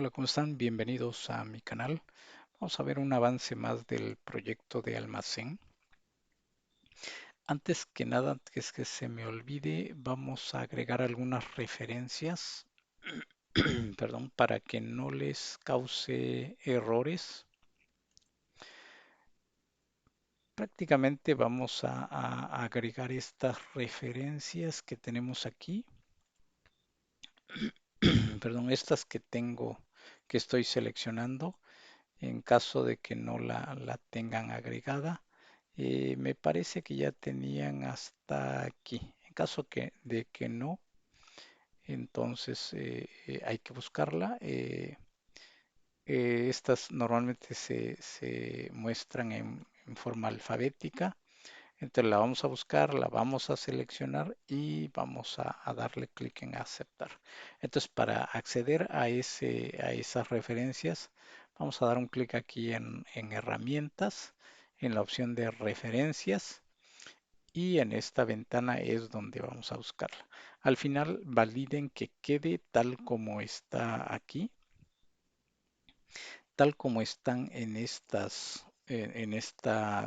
Hola, ¿cómo están? Bienvenidos a mi canal. Vamos a ver un avance más del proyecto de almacén. Antes que nada, antes que se me olvide, vamos a agregar algunas referencias, perdón, para que no les cause errores. Prácticamente vamos a agregar estas referencias que tenemos aquí, perdón, estas que tengo, que estoy seleccionando. En caso de que no la tengan agregada, me parece que ya tenían hasta aquí. En caso de que no, entonces hay que buscarla. Estas normalmente se muestran en forma alfabética. Entonces la vamos a buscar, la vamos a seleccionar y vamos a darle clic en aceptar. Entonces para acceder a esas referencias, vamos a dar un clic aquí en herramientas, en la opción de referencias y en esta ventana es donde vamos a buscarla. Al final validen que quede tal como está aquí, tal como están en esta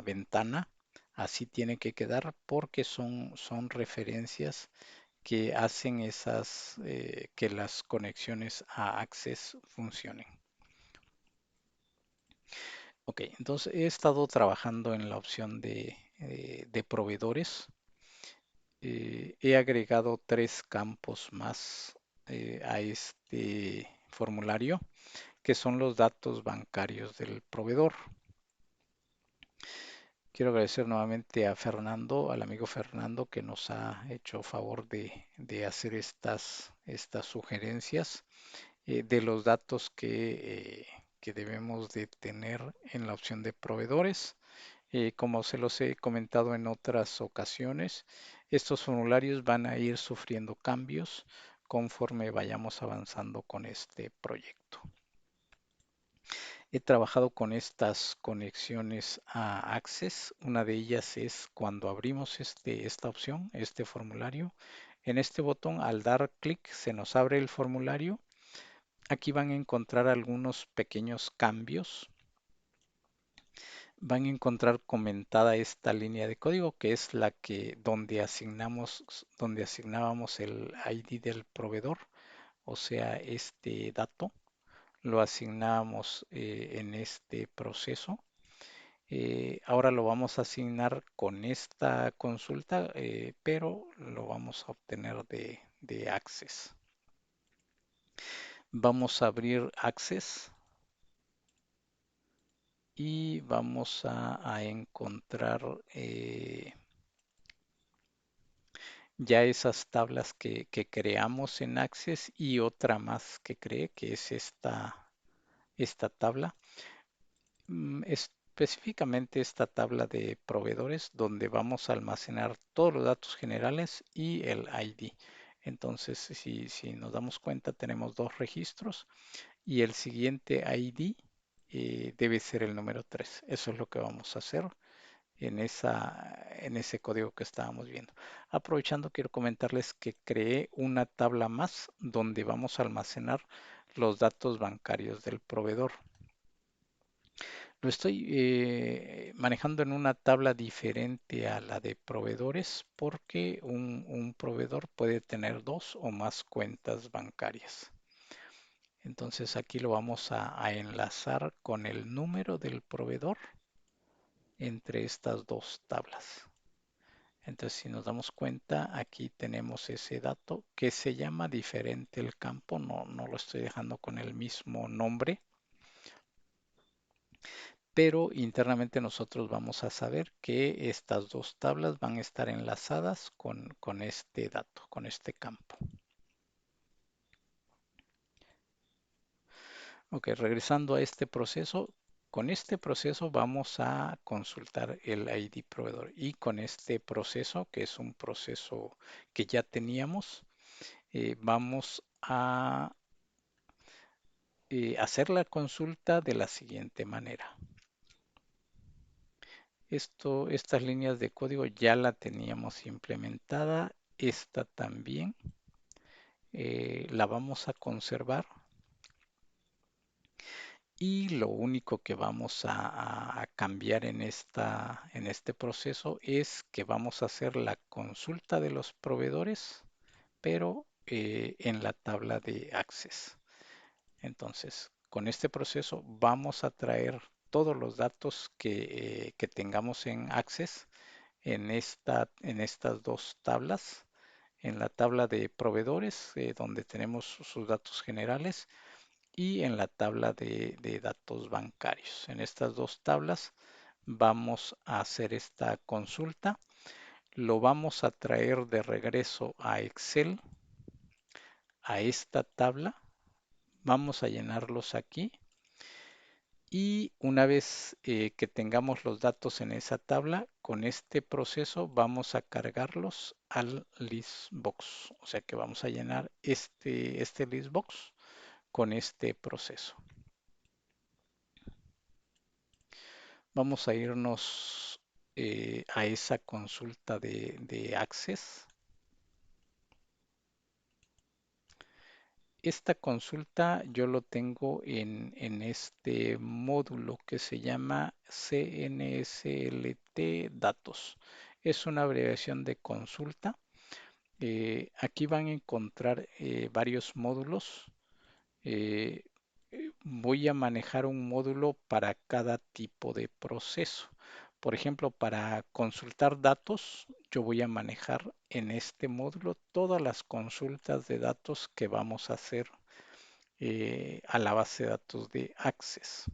ventana. Así tiene que quedar porque son referencias que hacen que las conexiones a Access funcionen. Ok, entonces he estado trabajando en la opción de proveedores. He agregado tres campos más a este formulario, que son los datos bancarios del proveedor. Quiero agradecer nuevamente a Fernando, al amigo Fernando, que nos ha hecho favor de hacer estas sugerencias de los datos que debemos de tener en la opción de proveedores. Como se los he comentado en otras ocasiones, estos formularios van a ir sufriendo cambios conforme vayamos avanzando con este proyecto. He trabajado con estas conexiones a Access. Una de ellas es cuando abrimos esta opción, este formulario. En este botón, al dar clic, se nos abre el formulario. Aquí van a encontrar algunos pequeños cambios. Van a encontrar comentada esta línea de código que es la que donde asignábamos el ID del proveedor, o sea, este dato lo asignábamos en este proceso. Ahora lo vamos a asignar con esta consulta, pero lo vamos a obtener de Access. Vamos a abrir Access y vamos a encontrar ya esas tablas que creamos en Access y otra más que creé, que es esta tabla. Específicamente esta tabla de proveedores donde vamos a almacenar todos los datos generales y el ID. Entonces, si nos damos cuenta, tenemos dos registros y el siguiente ID debe ser el número 3. Eso es lo que vamos a hacer en ese código que estábamos viendo. Aprovechando, quiero comentarles que creé una tabla más donde vamos a almacenar los datos bancarios del proveedor. Lo estoy manejando en una tabla diferente a la de proveedores porque un proveedor puede tener dos o más cuentas bancarias. Entonces aquí lo vamos a enlazar con el número del proveedor entre estas dos tablas. Entonces, si nos damos cuenta, aquí tenemos ese dato que se llama diferente el campo, no lo estoy dejando con el mismo nombre, pero internamente nosotros vamos a saber que estas dos tablas van a estar enlazadas con este dato, con este campo. Ok, regresando a este proceso, con este proceso vamos a consultar el ID proveedor y con este proceso, que es un proceso que ya teníamos, vamos a hacer la consulta de la siguiente manera. Estas líneas de código ya la teníamos implementada, esta también la vamos a conservar y lo único que vamos a cambiar en este proceso es que vamos a hacer la consulta de los proveedores, pero en la tabla de Access. Entonces, con este proceso vamos a traer todos los datos que tengamos en Access en estas dos tablas, en la tabla de proveedores, donde tenemos sus datos generales, y en la tabla de datos bancarios. En estas dos tablas vamos a hacer esta consulta, lo vamos a traer de regreso a Excel, a esta tabla, vamos a llenarlos aquí y una vez que tengamos los datos en esa tabla, con este proceso vamos a cargarlos al list box. O sea que vamos a llenar este list box con este proceso. Vamos a irnos a esa consulta de Access. Esta consulta yo lo tengo en este módulo que se llama CNSLT Datos. Es una abreviación de consulta. Aquí van a encontrar varios módulos. Eh, Voy a manejar un módulo para cada tipo de proceso. Por ejemplo, para consultar datos, yo voy a manejar en este módulo todas las consultas de datos que vamos a hacer a la base de datos de Access.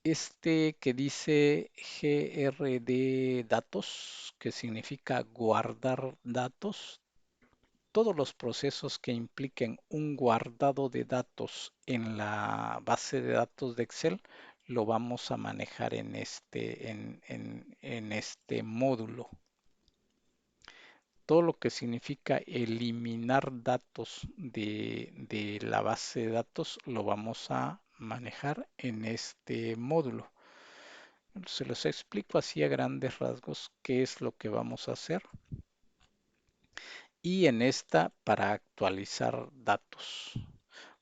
Este que dice GRD datos, que significa guardar datos, todos los procesos que impliquen un guardado de datos en la base de datos de Excel lo vamos a manejar en este módulo. Todo lo que significa eliminar datos de la base de datos lo vamos a manejar en este módulo. Se los explico así a grandes rasgos qué es lo que vamos a hacer. Y en esta para actualizar datos.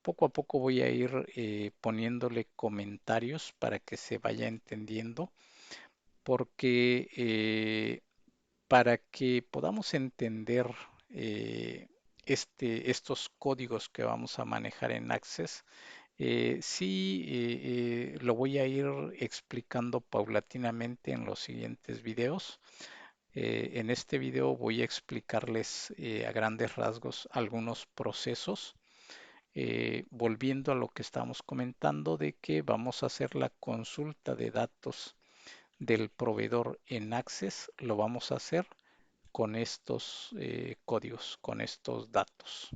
Poco a poco voy a ir poniéndole comentarios para que se vaya entendiendo, porque para que podamos entender eh, estos códigos que vamos a manejar en Access, sí lo voy a ir explicando paulatinamente en los siguientes videos. En este video voy a explicarles a grandes rasgos algunos procesos, volviendo a lo que estamos comentando de que vamos a hacer la consulta de datos del proveedor en Access, lo vamos a hacer con estos códigos, con estos datos.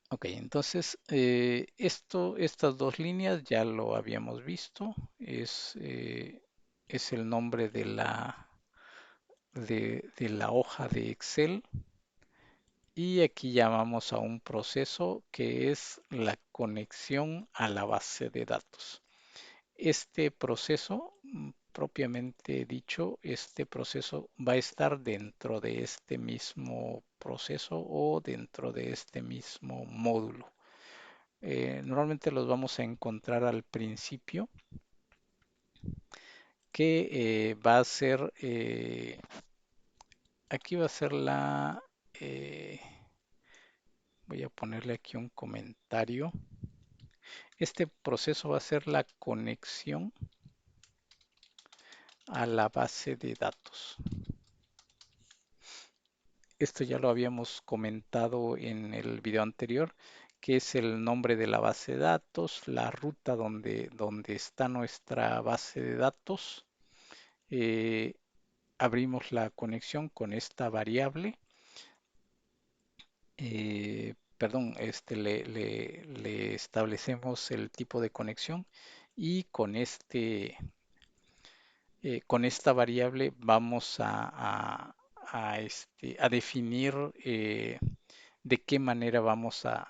Ok, entonces estas dos líneas ya lo habíamos visto, es el nombre de la hoja de Excel y aquí llamamos a un proceso que es la conexión a la base de datos. Este proceso, propiamente dicho, este proceso va a estar dentro de este mismo proceso o dentro de este mismo módulo. Normalmente los vamos a encontrar al principio, que va a ser, aquí va a ser eh, voy a ponerle aquí un comentario. Este proceso va a ser la conexión a la base de datos. Esto ya lo habíamos comentado en el video anterior, que es el nombre de la base de datos, la ruta donde está nuestra base de datos. Eh, Abrimos la conexión con esta variable. Perdón, le establecemos el tipo de conexión y con esta variable vamos a definir de qué manera vamos a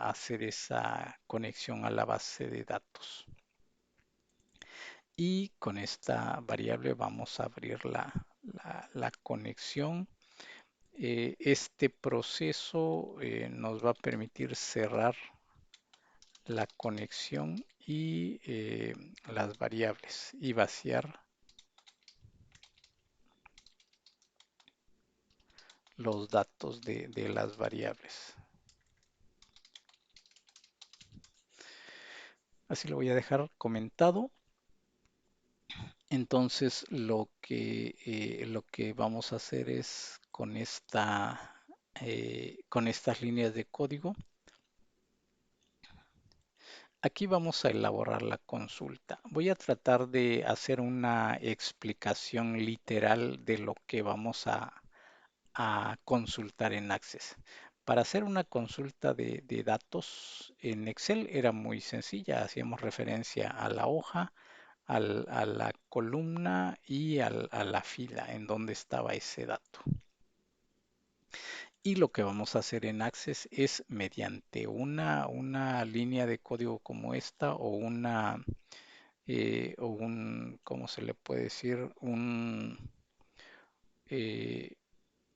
hacer esa conexión a la base de datos. Y con esta variable vamos a abrir la conexión Este proceso nos va a permitir cerrar la conexión y las variables y vaciar los datos de las variables. Así lo voy a dejar comentado. Entonces lo que vamos a hacer es con estas líneas de código. Aquí vamos a elaborar la consulta. Voy a tratar de hacer una explicación literal de lo que vamos a consultar en Access. Para hacer una consulta de datos en Excel era muy sencilla. Hacíamos referencia a la hoja, a la columna y a la fila en donde estaba ese dato. Y lo que vamos a hacer en Access es mediante una línea de código como esta o ¿cómo se le puede decir? Eh,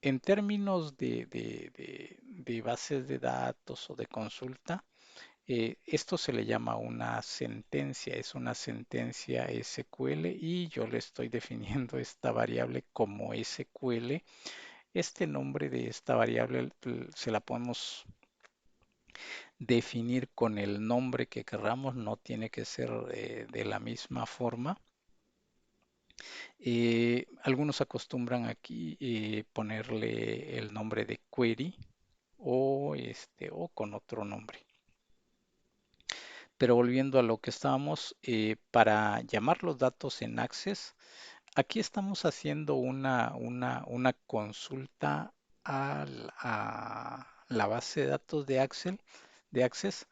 en términos de bases de datos o de consulta, esto se le llama una sentencia, es una sentencia SQL y yo le estoy definiendo esta variable como SQL. Este nombre de esta variable se la podemos definir con el nombre que querramos, no tiene que ser de la misma forma. Algunos acostumbran aquí ponerle el nombre de query o con otro nombre. Pero volviendo a lo que estábamos, para llamar los datos en Access, aquí estamos haciendo una consulta a la base de datos de Access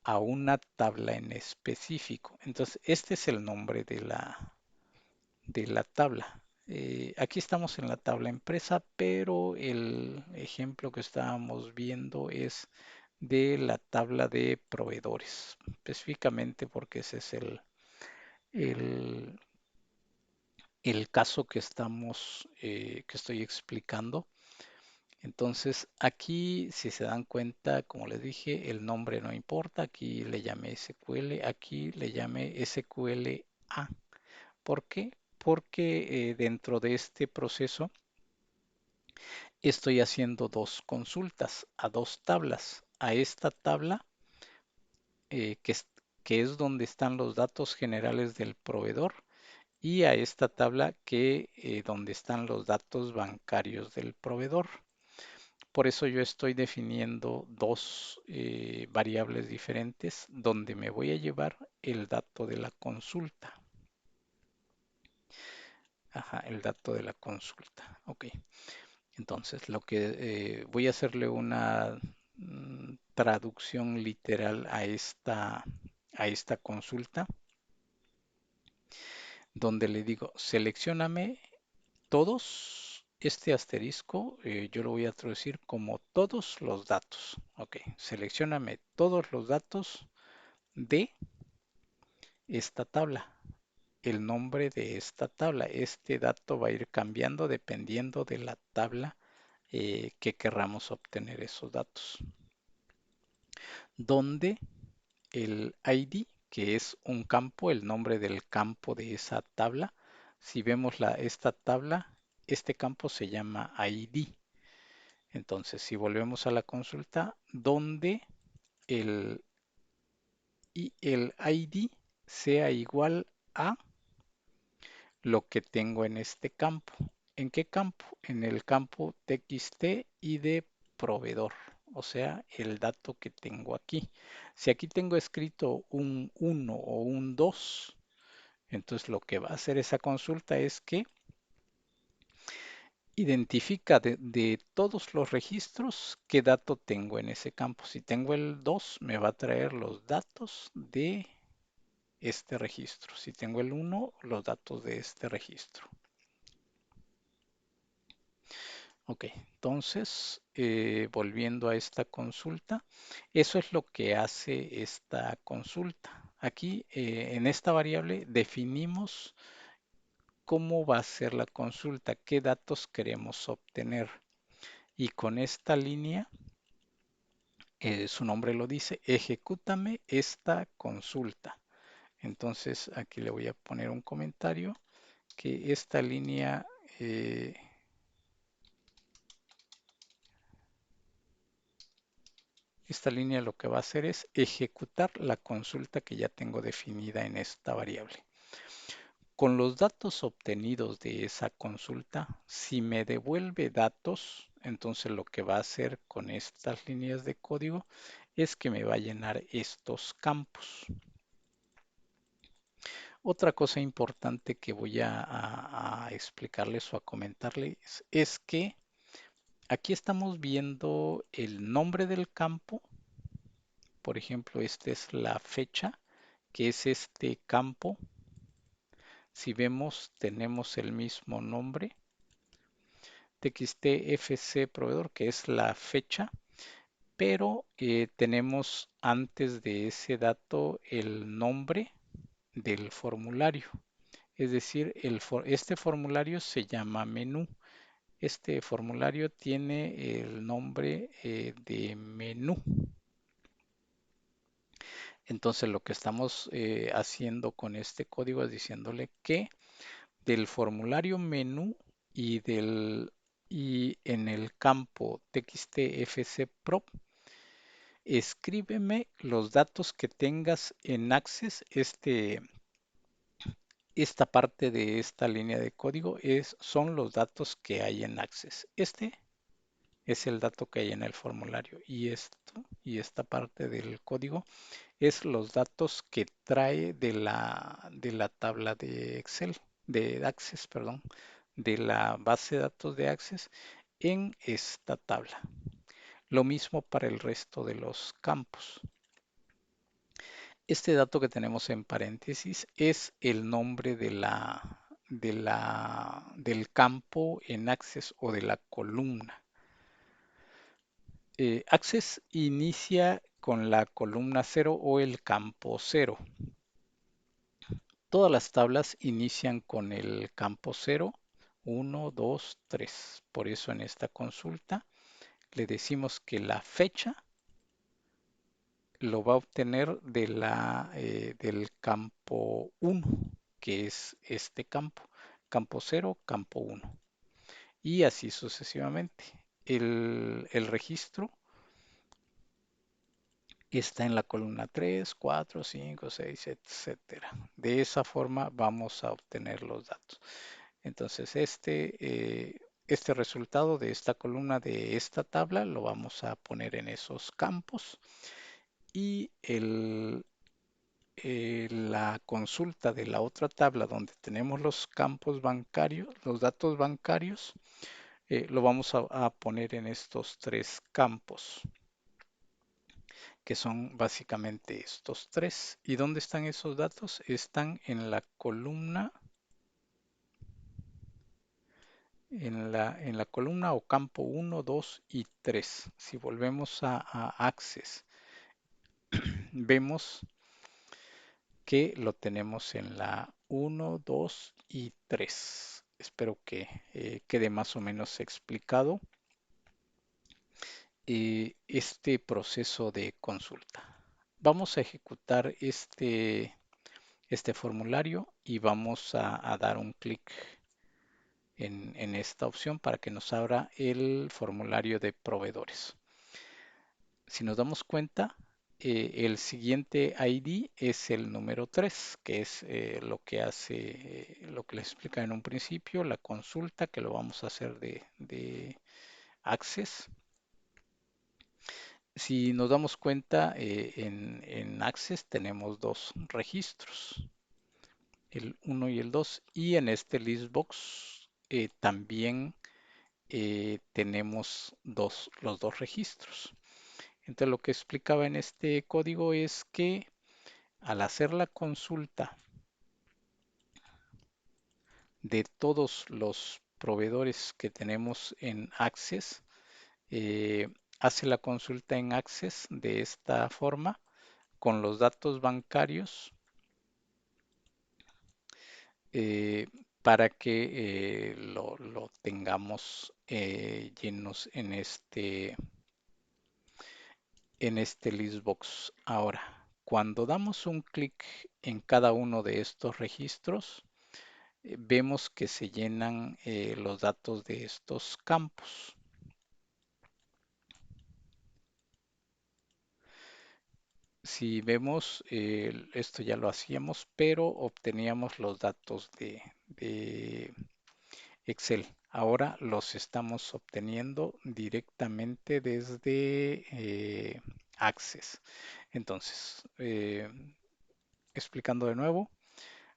a una tabla en específico. Entonces, este es el nombre de la tabla. Aquí estamos en la tabla empresa, pero el ejemplo que estábamos viendo es de la tabla de proveedores, específicamente porque ese es el, el caso que estoy explicando. Entonces, aquí, si se dan cuenta, como les dije, el nombre no importa. Aquí le llamé SQL, aquí le llamé SQL A. ¿Por qué? Porque dentro de este proceso estoy haciendo dos consultas a dos tablas. A esta tabla, eh, que es, que es donde están los datos generales del proveedor, y a esta tabla donde están los datos bancarios del proveedor. Por eso yo estoy definiendo dos variables diferentes donde me voy a llevar el dato de la consulta. Ajá, el dato de la consulta. Ok. Entonces, lo que voy a hacerle una traducción literal a esta consulta, donde le digo, seleccióname todos, este asterisco, yo lo voy a traducir como todos los datos. Ok, seleccióname todos los datos de esta tabla, el nombre de esta tabla. Este dato va a ir cambiando dependiendo de la tabla que querramos obtener esos datos. Donde el ID, que es un campo, el nombre del campo de esa tabla. Si vemos esta tabla, este campo se llama ID. Entonces, si volvemos a la consulta, donde el, el ID sea igual a lo que tengo en este campo. ¿En qué campo? En el campo TXT y de proveedor, o sea, el dato que tengo aquí. Si aquí tengo escrito un 1 o un 2, entonces lo que va a hacer esa consulta es que identifica de todos los registros qué dato tengo en ese campo. Si tengo el 2, me va a traer los datos de este registro. Si tengo el 1, los datos de este registro. Ok, entonces, volviendo a esta consulta, eso es lo que hace esta consulta. Aquí, en esta variable, definimos cómo va a ser la consulta, qué datos queremos obtener. y con esta línea, su nombre lo dice, ejecútame esta consulta. Entonces aquí le voy a poner un comentario que eh, esta línea lo que va a hacer es ejecutar la consulta que ya tengo definida en esta variable. Con los datos obtenidos de esa consulta, si me devuelve datos, entonces lo que va a hacer con estas líneas de código es que me va a llenar estos campos. Otra cosa importante que voy a explicarles o a comentarles es que aquí estamos viendo el nombre del campo. Por ejemplo, esta es la fecha, que es este campo. Si vemos, tenemos el mismo nombre, txtfc proveedor, que es la fecha, pero tenemos antes de ese dato el nombre del formulario. Es decir, este formulario se llama menú. Este formulario tiene el nombre de menú. Entonces lo que estamos haciendo con este código es diciéndole que del formulario menú y en el campo txtfcprop escríbeme los datos que tengas en Access. Esta parte de esta línea de código son los datos que hay en Access. Este es el dato que hay en el formulario y esto y esta parte del código es los datos que trae de la tabla de Excel, de Access, perdón, de la base de datos de Access en esta tabla. Lo mismo para el resto de los campos. Este dato que tenemos en paréntesis es el nombre del campo en Access o de la columna. Access inicia con la columna 0 o el campo 0. Todas las tablas inician con el campo 0, 1, 2, 3. Por eso en esta consulta le decimos que la fecha lo va a obtener del campo 1, que es este campo. Campo 0, campo 1. Y así sucesivamente. El registro está en la columna 3, 4, 5, 6, etcétera. De esa forma vamos a obtener los datos. Entonces, este resultado de esta columna de esta tabla lo vamos a poner en esos campos y la consulta de la otra tabla donde tenemos los campos bancarios, los datos bancarios, lo vamos a poner en estos tres campos, que son básicamente estos tres. ¿Y dónde están esos datos? Están en la columna en la columna o campo 1, 2 y 3. Si volvemos a Access, vemos que lo tenemos en la 1, 2 y 3. Espero que quede más o menos explicado este proceso de consulta. Vamos a ejecutar este formulario y vamos a dar un clic en esta opción para que nos abra el formulario de proveedores. Si nos damos cuenta, el siguiente ID es el número 3, que es lo que hace, lo que les explica en un principio, la consulta que lo vamos a hacer de Access. Si nos damos cuenta, en Access tenemos dos registros, el 1 y el 2, y en este listbox también tenemos los dos registros. Entonces lo que explicaba en este código es que al hacer la consulta de todos los proveedores que tenemos en Access, hace la consulta en Access de esta forma con los datos bancarios eh, para que lo tengamos llenos en este listbox. Ahora, cuando damos un clic en cada uno de estos registros, vemos que se llenan los datos de estos campos. Si vemos, esto ya lo hacíamos, pero obteníamos los datos de Excel. Ahora los estamos obteniendo directamente desde Access. Entonces, explicando de nuevo,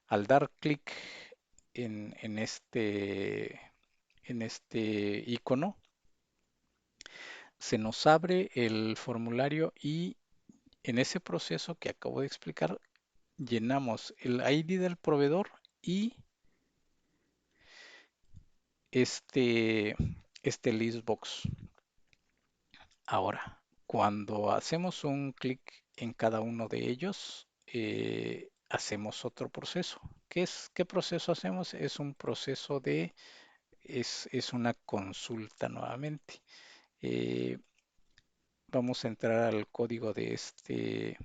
al dar clic en este icono, se nos abre el formulario y en ese proceso que acabo de explicar, llenamos el ID del proveedor y este, este list box. Ahora, cuando hacemos un clic en cada uno de ellos, hacemos otro proceso. ¿Qué proceso hacemos? Es un proceso es una consulta nuevamente. Eh, Vamos a entrar al código de este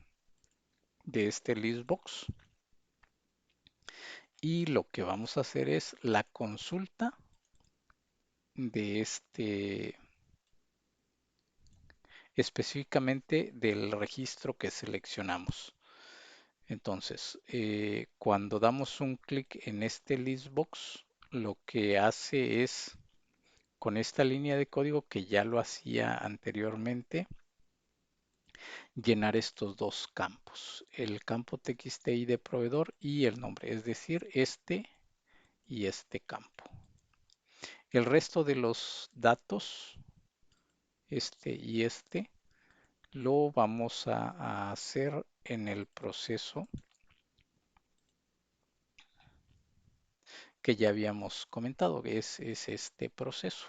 listbox y lo que vamos a hacer es la consulta de específicamente del registro que seleccionamos. Entonces, cuando damos un clic en este listbox, lo que hace es, con esta línea de código que ya lo hacía anteriormente, llenar estos dos campos, el campo TXTI de proveedor y el nombre, es decir, este y este campo. El resto de los datos, este y este, lo vamos a hacer en el proceso que ya habíamos comentado, que es este proceso.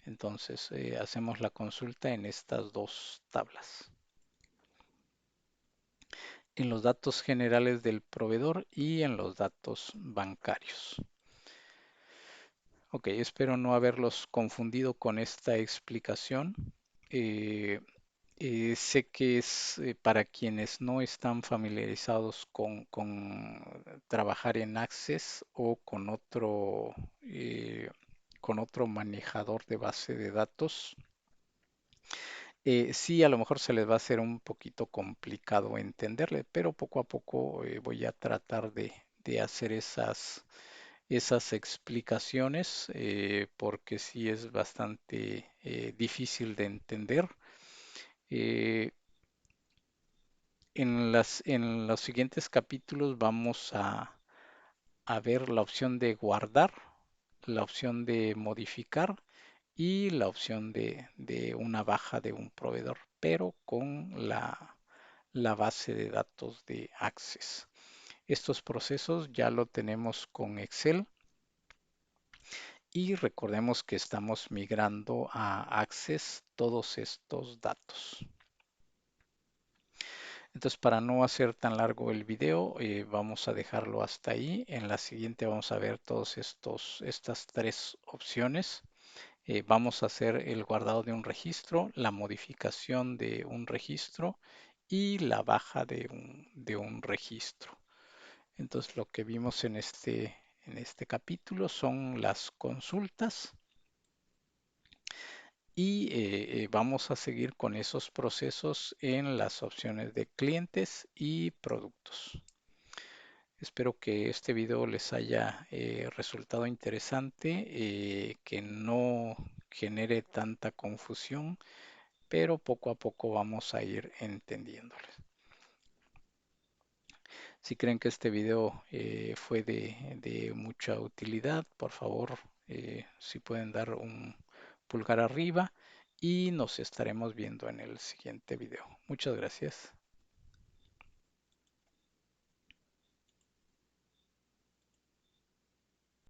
Entonces, hacemos la consulta en estas dos tablas, en los datos generales del proveedor y en los datos bancarios. Ok, espero no haberlos confundido con esta explicación. Eh, Sé que es para quienes no están familiarizados con trabajar en Access o con otro manejador de base de datos. Sí, a lo mejor se les va a hacer un poquito complicado entenderle, pero poco a poco voy a tratar de hacer esas explicaciones porque sí es bastante difícil de entender. Eh, en los siguientes capítulos vamos a ver la opción de guardar, la opción de modificar y la opción de una baja de un proveedor, pero con la base de datos de Access. Estos procesos ya lo tenemos con Excel y recordemos que estamos migrando a Access todos estos datos. Entonces, para no hacer tan largo el video, vamos a dejarlo hasta ahí. En la siguiente vamos a ver todos estas tres opciones. Vamos a hacer el guardado de un registro, la modificación de un registro y la baja de un registro. Entonces, lo que vimos en este capítulo son las consultas y vamos a seguir con esos procesos en las opciones de clientes y productos. Espero que este video les haya resultado interesante, que no genere tanta confusión, pero poco a poco vamos a ir entendiéndoles. Si creen que este video fue de mucha utilidad, por favor, si pueden dar un pulgar arriba y nos estaremos viendo en el siguiente video. Muchas gracias.